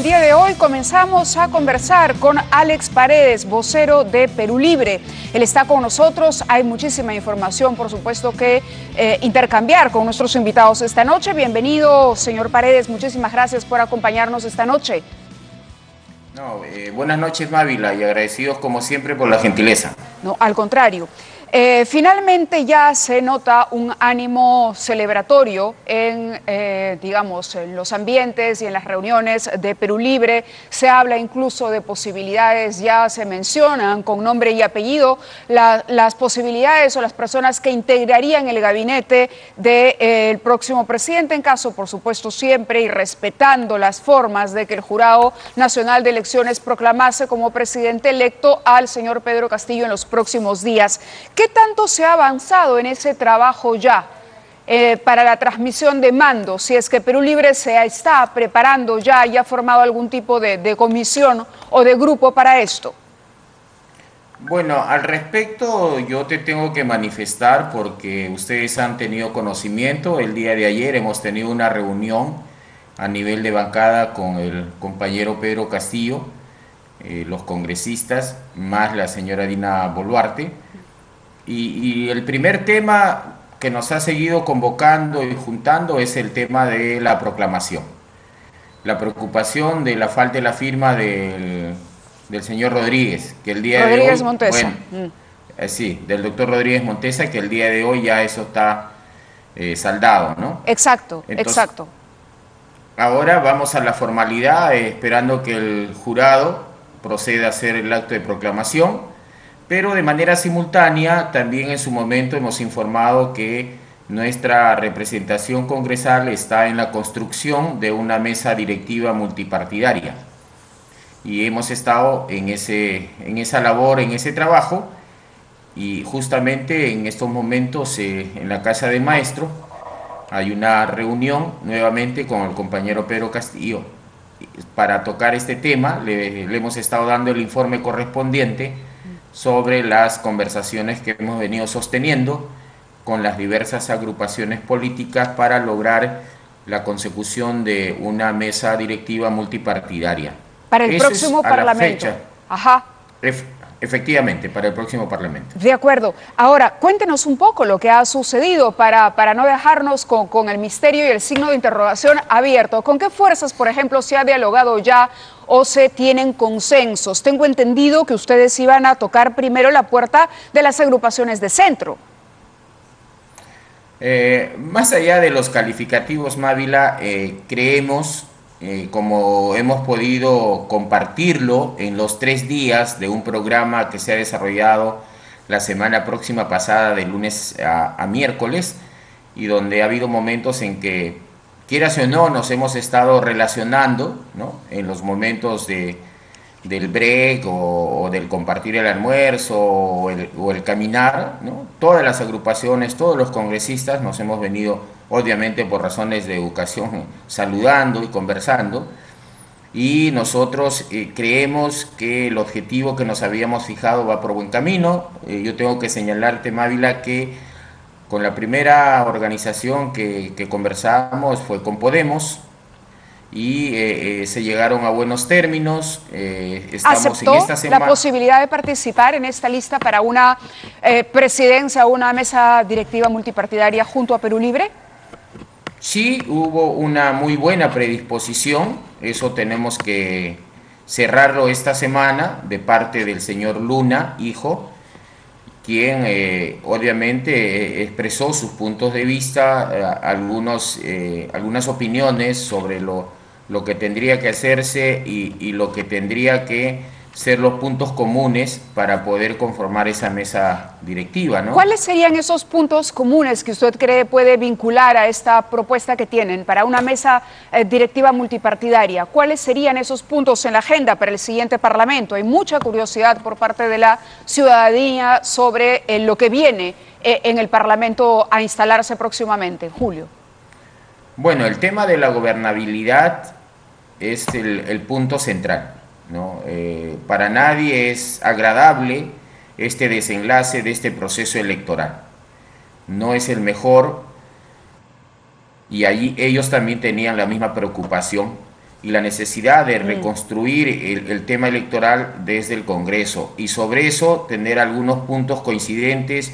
El día de hoy comenzamos a conversar con Alex Paredes, vocero de Perú Libre. Él está con nosotros, hay muchísima información, por supuesto, que intercambiar con nuestros invitados esta noche. Bienvenido, señor Paredes, muchísimas gracias por acompañarnos esta noche. Buenas noches, Mávila, y agradecidos como siempre por la gentileza. No, al contrario. Finalmente ya se nota un ánimo celebratorio en, digamos, en los ambientes y en las reuniones de Perú Libre. Se habla incluso de posibilidades, ya se mencionan con nombre y apellido las posibilidades o las personas que integrarían el gabinete del próximo presidente, en caso, por supuesto, siempre y respetando las formas de que el Jurado Nacional de Elecciones proclamase como presidente electo al señor Pedro Castillo en los próximos días. ¿Qué tanto se ha avanzado en ese trabajo ya para la transmisión de mando? Si es que Perú Libre se está preparando ya y ha formado algún tipo de comisión o de grupo para esto. Bueno, al respecto yo te tengo que manifestar porque ustedes han tenido conocimiento. El día de ayer hemos tenido una reunión a nivel de bancada con el compañero Pedro Castillo, los congresistas, más la señora Dina Boluarte. Y el primer tema que nos ha seguido convocando y juntando es el tema de la proclamación. La preocupación de la falta de la firma del señor Rodríguez, que el día Rodríguez de hoy... Montesa. Bueno, sí, del doctor Rodríguez Montesa, que el día de hoy ya eso está saldado, ¿no? Exacto, Entonces, exacto. ahora vamos a la formalidad, esperando que el jurado proceda a hacer el acto de proclamación. Pero de manera simultánea también en su momento hemos informado que nuestra representación congresal está en la construcción de una mesa directiva multipartidaria. Y hemos estado en esa labor, en ese trabajo, y justamente en estos momentos en la Casa del Maestro hay una reunión nuevamente con el compañero Pedro Castillo para tocar este tema. Le hemos estado dando el informe correspondiente sobre las conversaciones que hemos venido sosteniendo con las diversas agrupaciones políticas para lograr la consecución de una mesa directiva multipartidaria. Para el próximo Parlamento. Ajá. Efectivamente, para el próximo Parlamento. De acuerdo. Ahora, cuéntenos un poco lo que ha sucedido para no dejarnos con el misterio y el signo de interrogación abierto. ¿Con qué fuerzas, por ejemplo, se ha dialogado ya o se tienen consensos? Tengo entendido que ustedes iban a tocar primero la puerta de las agrupaciones de centro. Más allá de los calificativos, Mávila, creemos, como hemos podido compartirlo en los 3 días de un programa que se ha desarrollado la semana próxima pasada, de lunes a miércoles, y donde ha habido momentos en que, quieras o no, nos hemos estado relacionando, ¿no? En los momentos del break o del compartir el almuerzo o el caminar, ¿no? Todas las agrupaciones, todos los congresistas nos hemos venido, obviamente por razones de educación, saludando y conversando, y nosotros creemos que el objetivo que nos habíamos fijado va por buen camino. Yo tengo que señalarte, Mávila, que con la primera organización que conversamos fue con Podemos, y se llegaron a buenos términos. Estamos ¿Aceptó en esta semana la posibilidad de participar en esta lista para una presidencia o una mesa directiva multipartidaria junto a Perú Libre? Sí, hubo una muy buena predisposición, eso tenemos que cerrarlo esta semana, de parte del señor Luna, hijo, quien obviamente expresó sus puntos de vista, algunas opiniones sobre lo que tendría que hacerse y lo que tendría que ser los puntos comunes para poder conformar esa mesa directiva, ¿no? ¿Cuáles serían esos puntos comunes que usted cree puede vincular a esta propuesta que tienen para una mesa directiva multipartidaria? ¿Cuáles serían esos puntos en la agenda para el siguiente Parlamento? Hay mucha curiosidad por parte de la ciudadanía sobre lo que viene en el Parlamento a instalarse próximamente, Julio. Bueno, el tema de la gobernabilidad es el punto central, ¿no? Para nadie es agradable este desenlace de este proceso electoral. No es el mejor, y allí ellos también tenían la misma preocupación y la necesidad de reconstruir el tema electoral desde el Congreso, y sobre eso tener algunos puntos coincidentes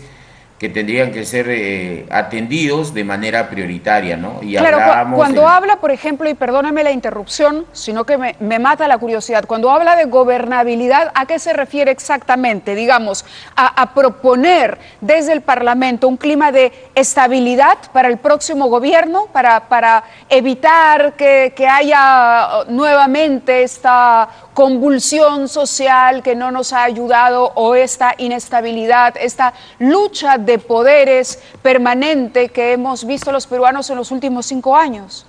que tendrían que ser atendidos de manera prioritaria, ¿no? Y claro, cuando habla, por ejemplo, y perdóname la interrupción, sino que me mata la curiosidad, cuando habla de gobernabilidad, ¿a qué se refiere exactamente? Digamos, a proponer desde el Parlamento un clima de estabilidad para el próximo gobierno, para evitar que haya nuevamente esta convulsión social que no nos ha ayudado, o esta inestabilidad, esta lucha de poderes permanente que hemos visto los peruanos en los últimos 5 años.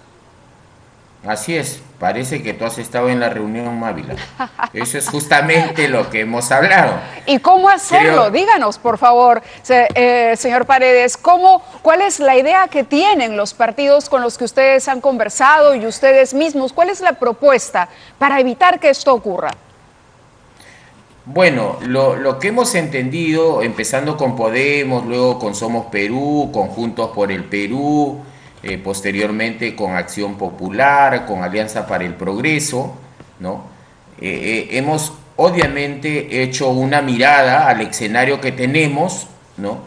Así es, parece que tú has estado en la reunión Mávila. Eso es justamente lo que hemos hablado. ¿Y cómo hacerlo? Díganos, por favor, señor Paredes, ¿cuál es la idea que tienen los partidos con los que ustedes han conversado y ustedes mismos? ¿Cuál es la propuesta para evitar que esto ocurra? Bueno, lo que hemos entendido, empezando con Podemos, luego con Somos Perú, con Juntos por el Perú, posteriormente con Acción Popular, con Alianza para el Progreso, ¿no? Hemos obviamente hecho una mirada al escenario que tenemos, ¿no?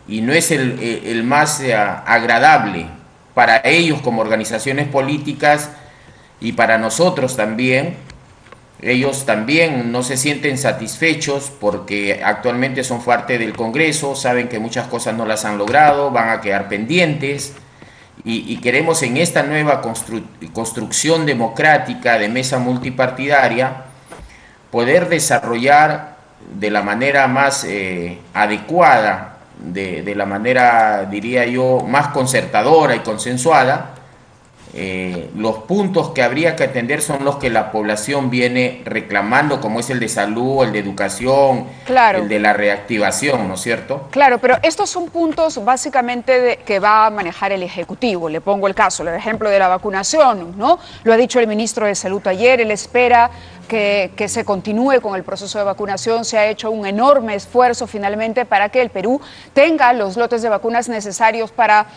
Y no es el más agradable para ellos como organizaciones políticas, y para nosotros también. Ellos también no se sienten satisfechos porque actualmente son parte del Congreso, saben que muchas cosas no las han logrado, van a quedar pendientes, y queremos en esta nueva construcción democrática de mesa multipartidaria poder desarrollar de la manera más adecuada, de la manera, diría yo, más concertadora y consensuada. Los puntos que habría que atender son los que la población viene reclamando, como es el de salud, el de educación, claro, el de la reactivación, ¿no es cierto? Claro, pero estos son puntos básicamente que va a manejar el Ejecutivo. Le pongo el caso, el ejemplo de la vacunación, ¿no? Lo ha dicho el ministro de Salud ayer, él espera que se continúe con el proceso de vacunación. Se ha hecho un enorme esfuerzo finalmente para que el Perú tenga los lotes de vacunas necesarios para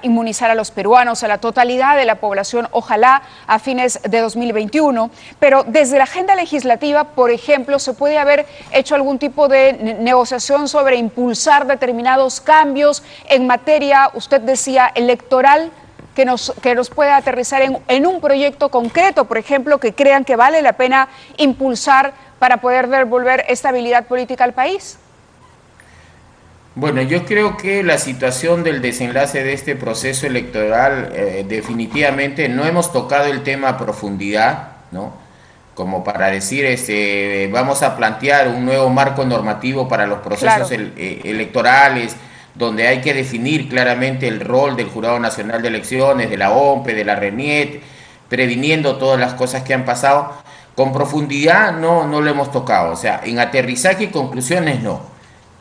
inmunizar a los peruanos, a la totalidad de la población, ojalá a fines de 2021. Pero desde la agenda legislativa, por ejemplo, se puede haber hecho algún tipo de negociación sobre impulsar determinados cambios en materia, usted decía, electoral, que nos pueda aterrizar en un proyecto concreto, por ejemplo, que crean que vale la pena impulsar para poder devolver estabilidad política al país? Bueno, yo creo que la situación del desenlace de este proceso electoral, definitivamente no hemos tocado el tema a profundidad, ¿no? Como para decir, vamos a plantear un nuevo marco normativo para los procesos electorales, donde hay que definir claramente el rol del Jurado Nacional de Elecciones, de la OMPE, de la RENIET, previniendo todas las cosas que han pasado. Con profundidad no lo hemos tocado, o sea, en aterrizaje y conclusiones no,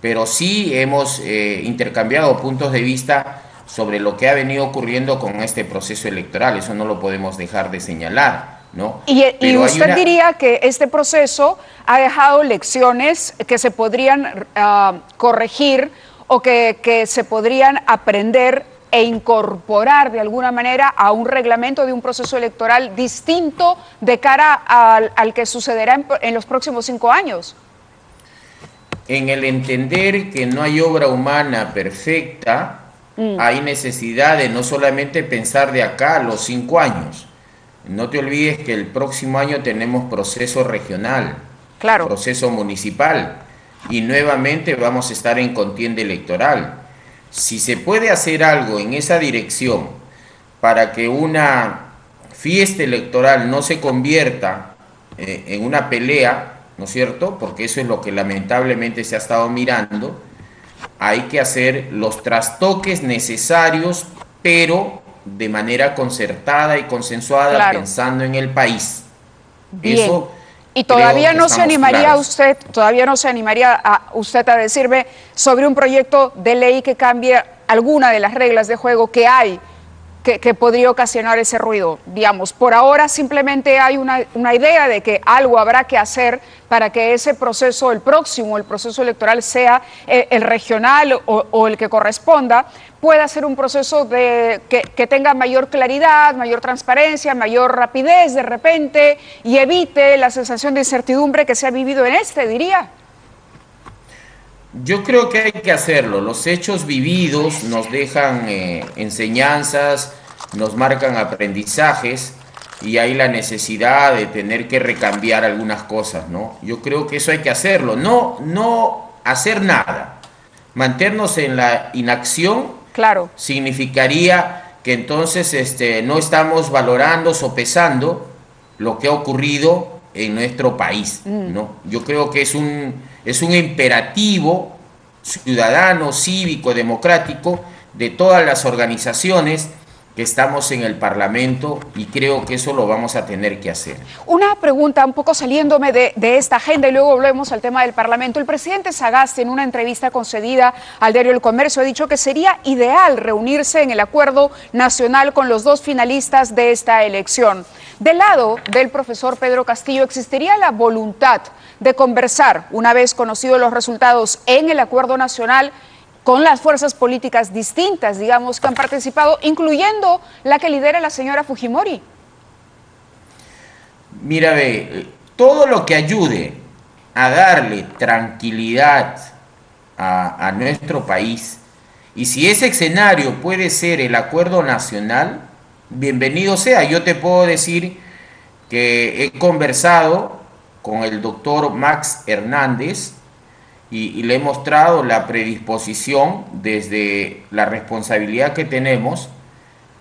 pero sí hemos intercambiado puntos de vista sobre lo que ha venido ocurriendo con este proceso electoral. Eso no lo podemos dejar de señalar, ¿no? Y usted diría que este proceso ha dejado lecciones que se podrían corregir, o que se podrían aprender e incorporar de alguna manera a un reglamento de un proceso electoral distinto de cara al que sucederá en los próximos 5 años. En el entender que no hay obra humana perfecta, hay necesidad de no solamente pensar de acá a los 5 años. No te olvides que el próximo año tenemos proceso regional, claro, proceso municipal, y nuevamente vamos a estar en contienda electoral. Si se puede hacer algo en esa dirección para que una fiesta electoral no se convierta en una pelea, ¿no es cierto? Porque eso es lo que lamentablemente se ha estado mirando. Hay que hacer los trastoques necesarios, pero de manera concertada y consensuada, claro, pensando en el país. Bien. Eso. Y todavía no se animaría usted a decirme sobre un proyecto de ley que cambie alguna de las reglas de juego que hay que podría ocasionar ese ruido. Digamos, por ahora simplemente hay una idea de que algo habrá que hacer para que ese proceso, el próximo, el proceso electoral, sea el regional o el que corresponda, pueda ser un proceso que tenga mayor claridad, mayor transparencia, mayor rapidez de repente y evite la sensación de incertidumbre que se ha vivido en diría. Yo creo que hay que hacerlo. Los hechos vividos nos dejan enseñanzas, nos marcan aprendizajes y hay la necesidad de tener que recambiar algunas cosas, ¿no? Yo creo que eso hay que hacerlo. No hacer nada. Mantenernos en la inacción, claro, significaría que entonces no estamos valorando, sopesando lo que ha ocurrido en nuestro país, ¿no? Yo creo que es un imperativo ciudadano, cívico, democrático de todas las organizaciones que estamos en el Parlamento y creo que eso lo vamos a tener que hacer. Una pregunta un poco saliéndome de esta agenda y luego volvemos al tema del Parlamento. El presidente Sagasti, en una entrevista concedida al diario El Comercio, ha dicho que sería ideal reunirse en el acuerdo nacional con los dos finalistas de esta elección. Del lado del profesor Pedro Castillo, ¿existiría la voluntad de conversar, una vez conocidos los resultados en el acuerdo nacional, con las fuerzas políticas distintas, digamos, que han participado, incluyendo la que lidera la señora Fujimori? Mira, todo lo que ayude a darle tranquilidad a nuestro país, y si ese escenario puede ser el acuerdo nacional, bienvenido sea. Yo te puedo decir que he conversado con el doctor Max Hernández, y le he mostrado la predisposición desde la responsabilidad que tenemos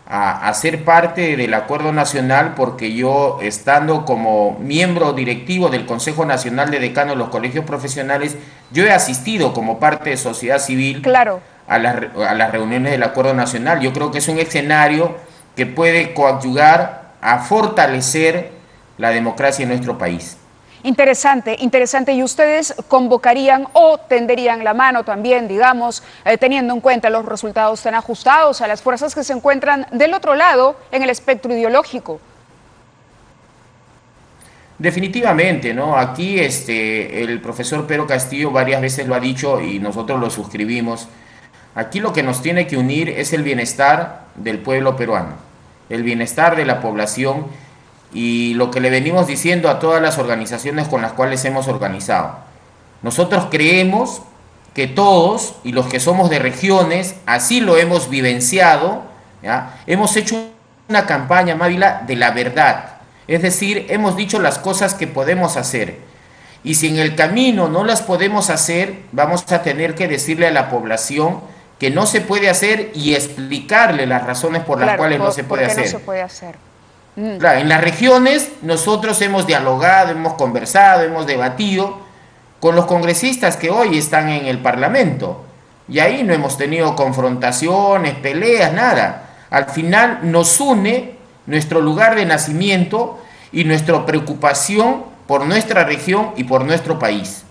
a ser parte del acuerdo nacional, porque yo, estando como miembro directivo del Consejo Nacional de Decanos de los Colegios Profesionales, yo he asistido como parte de sociedad civil, claro, a las reuniones del acuerdo nacional. Yo creo que es un escenario que puede coadyuvar a fortalecer la democracia en nuestro país. Interesante, interesante. ¿Y ustedes convocarían o tenderían la mano también, digamos, teniendo en cuenta los resultados tan ajustados a las fuerzas que se encuentran del otro lado en el espectro ideológico? Definitivamente, ¿no? Aquí el profesor Pedro Castillo varias veces lo ha dicho y nosotros lo suscribimos. Aquí lo que nos tiene que unir es el bienestar del pueblo peruano, el bienestar de la población, y lo que le venimos diciendo a todas las organizaciones con las cuales hemos organizado. Nosotros creemos que todos, y los que somos de regiones, así lo hemos vivenciado, ¿ya? Hemos hecho una campaña, Mávila, de la verdad. Es decir, hemos dicho las cosas que podemos hacer. Y si en el camino no las podemos hacer, vamos a tener que decirle a la población que no se puede hacer y explicarle las razones por las cuales no se puede hacer. No se puede hacer. Claro, en las regiones nosotros hemos dialogado, hemos conversado, hemos debatido con los congresistas que hoy están en el Parlamento. Y ahí no hemos tenido confrontaciones, peleas, nada. Al final nos une nuestro lugar de nacimiento y nuestra preocupación por nuestra región y por nuestro país.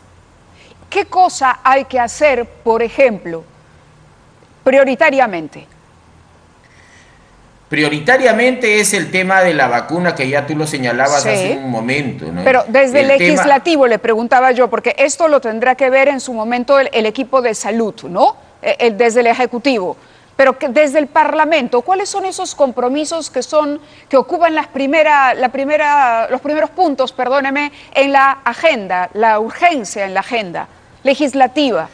¿Qué cosa hay que hacer, por ejemplo, prioritariamente? Prioritariamente es el tema de la vacuna, que ya tú lo señalabas hace un momento, ¿no? Pero desde el legislativo le preguntaba yo, porque esto lo tendrá que ver en su momento el equipo de salud, ¿no? Desde el Ejecutivo. Pero que desde el Parlamento, ¿cuáles son esos compromisos que ocupan los primeros puntos, perdóneme, en la agenda, la urgencia en la agenda legislativa?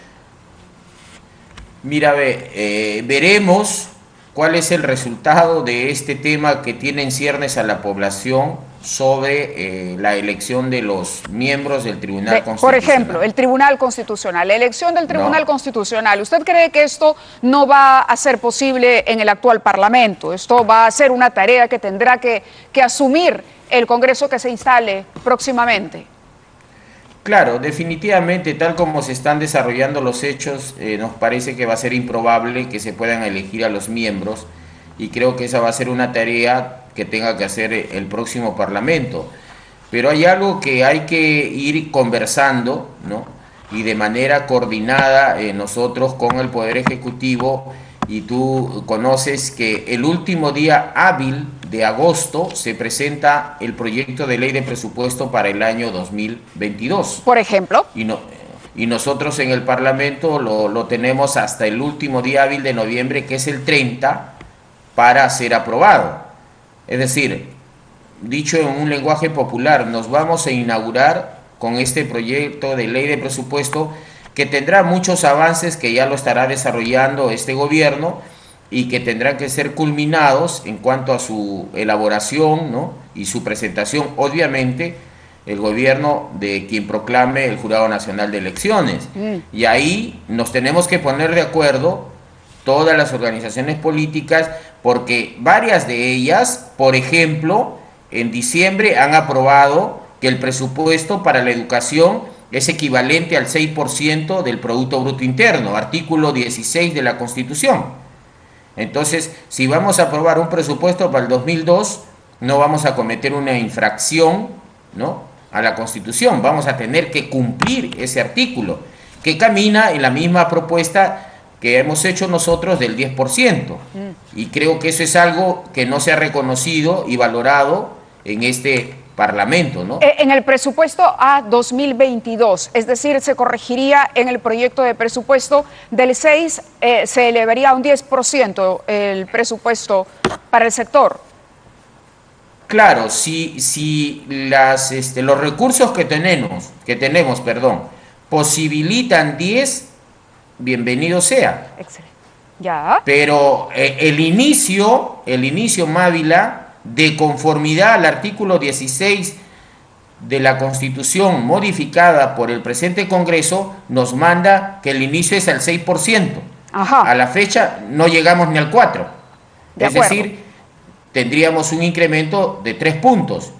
Mira, veremos cuál es el resultado de este tema que tiene en ciernes a la población sobre la elección de los miembros del Tribunal Constitucional. Por ejemplo, el Tribunal Constitucional, la elección del Tribunal Constitucional. ¿Usted cree que esto no va a ser posible en el actual Parlamento? Esto va a ser una tarea que tendrá que asumir el Congreso que se instale próximamente. Claro, definitivamente, tal como se están desarrollando los hechos, nos parece que va a ser improbable que se puedan elegir a los miembros, y creo que esa va a ser una tarea que tenga que hacer el próximo Parlamento. Pero hay algo que hay que ir conversando, ¿no? Y de manera coordinada nosotros con el Poder Ejecutivo, y tú conoces que el último día hábil de agosto se presenta el proyecto de ley de presupuesto para el año 2022. Por ejemplo. Y nosotros en el Parlamento lo tenemos hasta el último día hábil de noviembre, que es el 30, para ser aprobado. Es decir, dicho en un lenguaje popular, nos vamos a inaugurar con este proyecto de ley de presupuesto que tendrá muchos avances que ya lo estará desarrollando este gobierno y que tendrán que ser culminados en cuanto a su elaboración, ¿no?, y su presentación, obviamente, el gobierno de quien proclame el Jurado Nacional de Elecciones. Y ahí nos tenemos que poner de acuerdo todas las organizaciones políticas, porque varias de ellas, por ejemplo, en diciembre han aprobado que el presupuesto para la educación es equivalente al 6% del Producto Bruto Interno, artículo 16 de la Constitución. Entonces, si vamos a aprobar un presupuesto para el 2002, no vamos a cometer una infracción, ¿no?, a la Constitución. Vamos a tener que cumplir ese artículo, que camina en la misma propuesta que hemos hecho nosotros del 10%. Y creo que eso es algo que no se ha reconocido y valorado en este Parlamento, ¿no? En el presupuesto a 2022, es decir, se corregiría en el proyecto de presupuesto del 6, se elevaría a un 10% el presupuesto para el sector. Claro, si los recursos que tenemos, posibilitan 10, bienvenido sea. Excelente. Ya. Pero el inicio, Mávila, de conformidad al artículo 16 de la Constitución modificada por el presente Congreso, nos manda que el inicio es al 6%. Ajá. A la fecha no llegamos ni al 4%. Es acuerdo. decir, tendríamos un incremento de 3 puntos.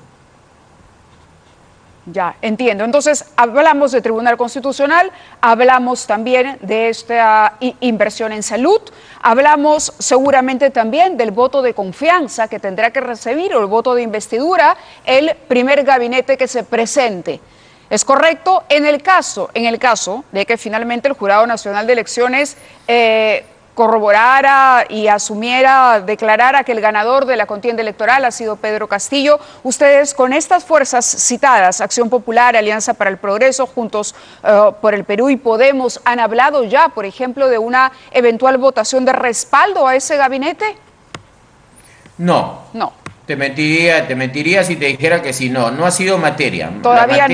Ya, entiendo. Entonces, hablamos de Tribunal Constitucional, hablamos también de esta inversión en salud, hablamos seguramente también del voto de confianza que tendrá que recibir, o el voto de investidura, el primer gabinete que se presente. ¿Es correcto? En el caso de que finalmente el Jurado Nacional de Elecciones corroborara y declarara que el ganador de la contienda electoral ha sido Pedro Castillo, ustedes con estas fuerzas citadas, Acción Popular, Alianza para el Progreso, Juntos por el Perú y Podemos, ¿han hablado ya, por ejemplo, de una eventual votación de respaldo a ese gabinete? No. No. Te mentiría si te dijera que sí. No ha sido materia. Todavía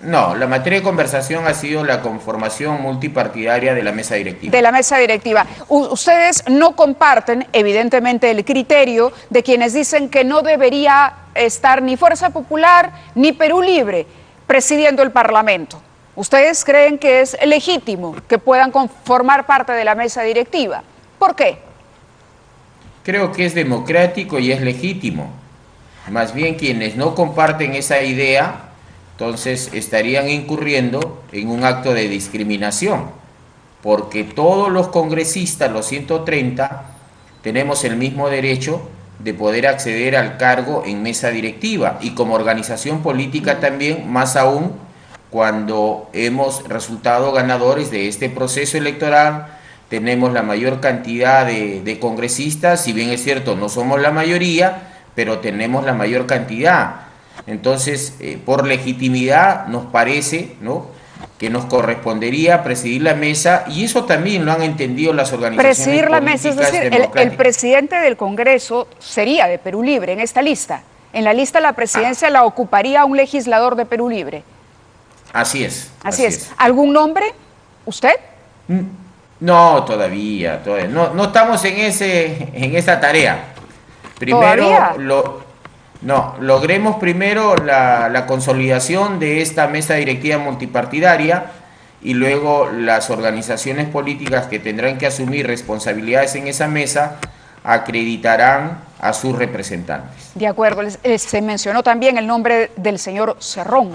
la materia de conversación ha sido la conformación multipartidaria de la mesa directiva. De la mesa directiva. Ustedes no comparten, evidentemente, el criterio de quienes dicen que no debería estar ni Fuerza Popular ni Perú Libre presidiendo el Parlamento. ¿Ustedes creen que es legítimo que puedan formar parte de la mesa directiva? ¿Por qué? Creo que es democrático y es legítimo. Más bien quienes no comparten esa idea, entonces estarían incurriendo en un acto de discriminación, porque todos los congresistas, los 130, tenemos el mismo derecho de poder acceder al cargo en mesa directiva, y como organización política también, más aún cuando hemos resultado ganadores de este proceso electoral, tenemos la mayor cantidad de congresistas, si bien es cierto, no somos la mayoría, pero tenemos la mayor cantidad. Entonces, por legitimidad nos parece, ¿no?, que nos correspondería presidir la mesa, y eso también lo han entendido las organizaciones presidir la mesa, es decir, el presidente del Congreso sería de Perú Libre en esta lista. En la lista la presidencia la ocuparía un legislador de Perú Libre. Así es. Así es. ¿Algún nombre? ¿Usted? No, todavía. No estamos en esa tarea. Primero, logremos primero la consolidación de esta mesa directiva multipartidaria, y luego las organizaciones políticas que tendrán que asumir responsabilidades en esa mesa acreditarán a sus representantes. De acuerdo. Se mencionó también el nombre del señor Cerrón.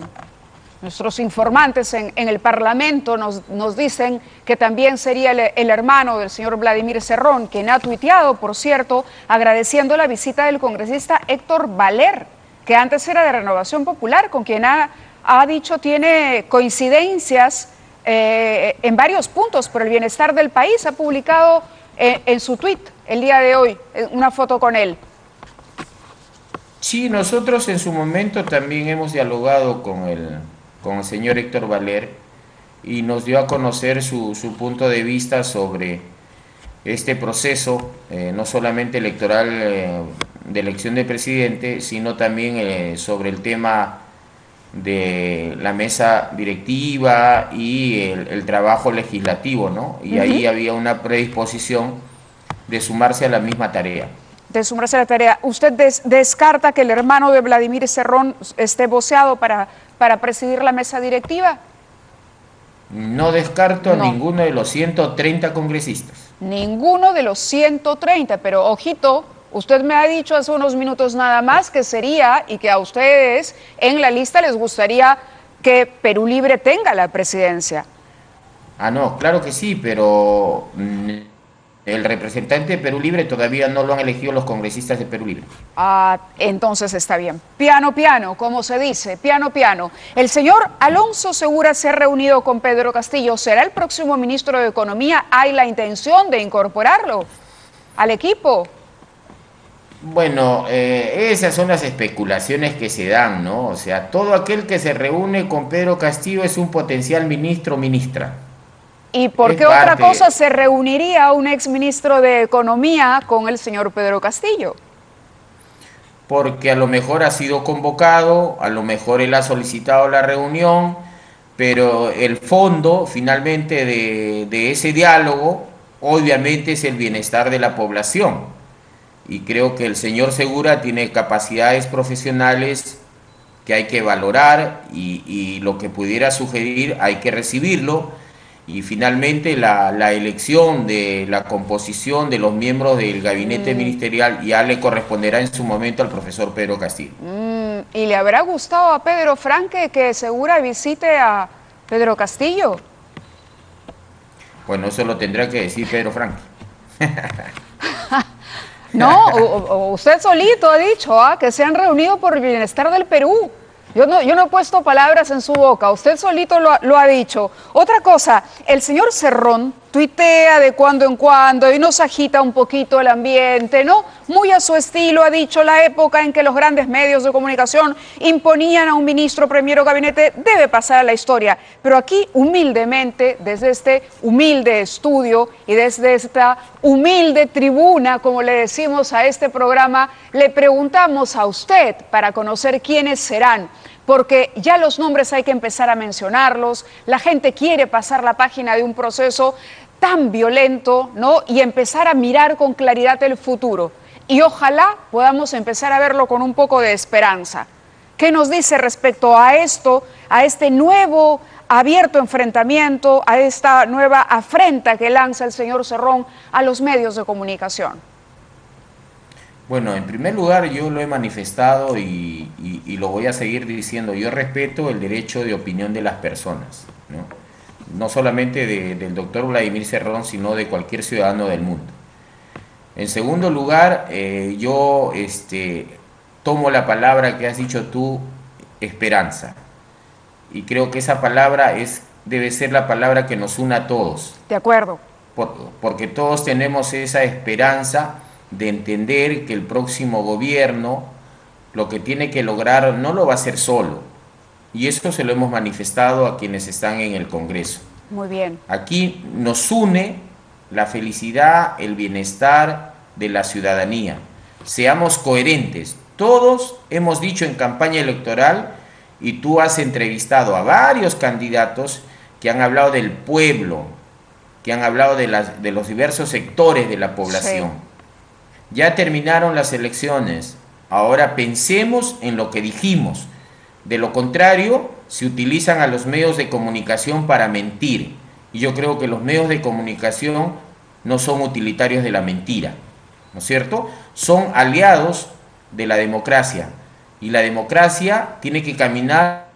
Nuestros informantes en el Parlamento nos dicen que también sería el hermano del señor Vladimir Cerrón, quien ha tuiteado, por cierto, agradeciendo la visita del congresista Héctor Valer, que antes era de Renovación Popular, con quien ha dicho tiene coincidencias en varios puntos por el bienestar del país. Ha publicado en su tweet el día de hoy, una foto con él. Sí, nosotros en su momento también hemos dialogado con el señor Héctor Valer y nos dio a conocer su punto de vista sobre este proceso, no solamente electoral de elección de presidente, sino también sobre el tema de la mesa directiva y el trabajo legislativo, ¿no? Y ahí había una predisposición de sumarse a la misma tarea. De sumarse a la tarea. ¿Usted descarta que el hermano de Vladimir Cerrón esté voceado para presidir la mesa directiva? No descarto a ninguno de los 130 congresistas. Ninguno de los 130, pero ojito, usted me ha dicho hace unos minutos nada más que sería y que a ustedes en la lista les gustaría que Perú Libre tenga la presidencia. Ah, no, claro que sí, pero el representante de Perú Libre todavía no lo han elegido los congresistas de Perú Libre. Ah, entonces está bien. Piano, piano, como se dice, piano, piano. El señor Alonso Segura se ha reunido con Pedro Castillo. ¿Será el próximo ministro de Economía? ¿Hay la intención de incorporarlo al equipo? Bueno, esas son las especulaciones que se dan, ¿no? O sea, todo aquel que se reúne con Pedro Castillo es un potencial ministro o ministra. ¿Y por qué otra cosa se reuniría un exministro de Economía con el señor Pedro Castillo? Porque a lo mejor ha sido convocado, a lo mejor él ha solicitado la reunión, pero el fondo finalmente de ese diálogo obviamente es el bienestar de la población. Y creo que el señor Segura tiene capacidades profesionales que hay que valorar y lo que pudiera sugerir hay que recibirlo. Y finalmente la elección de la composición de los miembros del gabinete ministerial ya le corresponderá en su momento al profesor Pedro Castillo. ¿Y le habrá gustado a Pedro Franque que Segura visite a Pedro Castillo? Bueno, eso lo tendrá que decir Pedro Franque. No, usted solito ha dicho que se han reunido por el bienestar del Perú. Yo no he puesto palabras en su boca, usted solito lo ha dicho. Otra cosa, el señor Cerrón tuitea de cuando en cuando y nos agita un poquito el ambiente, ¿no? Muy a su estilo ha dicho: la época en que los grandes medios de comunicación imponían a un ministro premier o gabinete debe pasar a la historia. Pero aquí, humildemente, desde este humilde estudio y desde esta humilde tribuna, como le decimos a este programa, le preguntamos a usted para conocer quiénes serán. Porque ya los nombres hay que empezar a mencionarlos, la gente quiere pasar la página de un proceso tan violento, ¿no? Y empezar a mirar con claridad el futuro. Y ojalá podamos empezar a verlo con un poco de esperanza. ¿Qué nos dice respecto a esto, a este nuevo abierto enfrentamiento, a esta nueva afrenta que lanza el señor Cerrón a los medios de comunicación? Bueno, en primer lugar yo lo he manifestado y lo voy a seguir diciendo. Yo respeto el derecho de opinión de las personas, ¿no? No solamente del doctor Vladimir Cerrón, sino de cualquier ciudadano del mundo. En segundo lugar, yo tomo la palabra que has dicho tú, esperanza. Y creo que esa palabra debe ser la palabra que nos una a todos. De acuerdo. Porque todos tenemos esa esperanza de entender que el próximo gobierno lo que tiene que lograr no lo va a hacer solo. Y esto se lo hemos manifestado a quienes están en el Congreso. Muy bien. Aquí nos une la felicidad, el bienestar de la ciudadanía. Seamos coherentes. Todos hemos dicho en campaña electoral, y tú has entrevistado a varios candidatos que han hablado del pueblo, que han hablado de los diversos sectores de la población. Sí. Ya terminaron las elecciones, ahora pensemos en lo que dijimos. De lo contrario, se utilizan a los medios de comunicación para mentir. Y yo creo que los medios de comunicación no son utilitarios de la mentira, ¿no es cierto? Son aliados de la democracia. Y la democracia tiene que caminar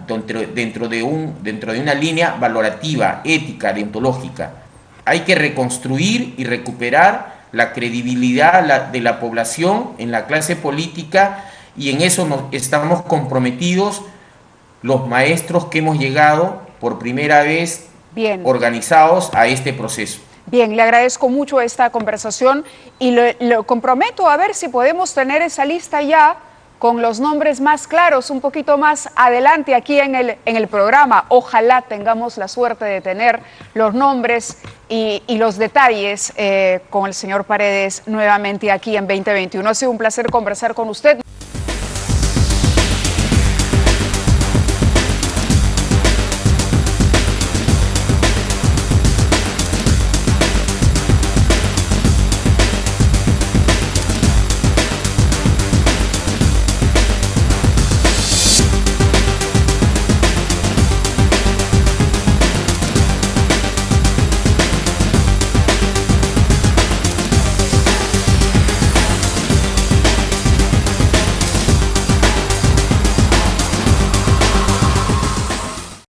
dentro de una línea valorativa, ética, deontológica. Hay que reconstruir y recuperar la credibilidad de la población en la clase política, y en eso estamos comprometidos los maestros que hemos llegado por primera vez organizados a este proceso. Bien, le agradezco mucho esta conversación y lo comprometo a ver si podemos tener esa lista ya con los nombres más claros un poquito más adelante aquí en el programa. Ojalá tengamos la suerte de tener los nombres y los detalles con el señor Paredes nuevamente aquí en 2021. Ha sido un placer conversar con usted.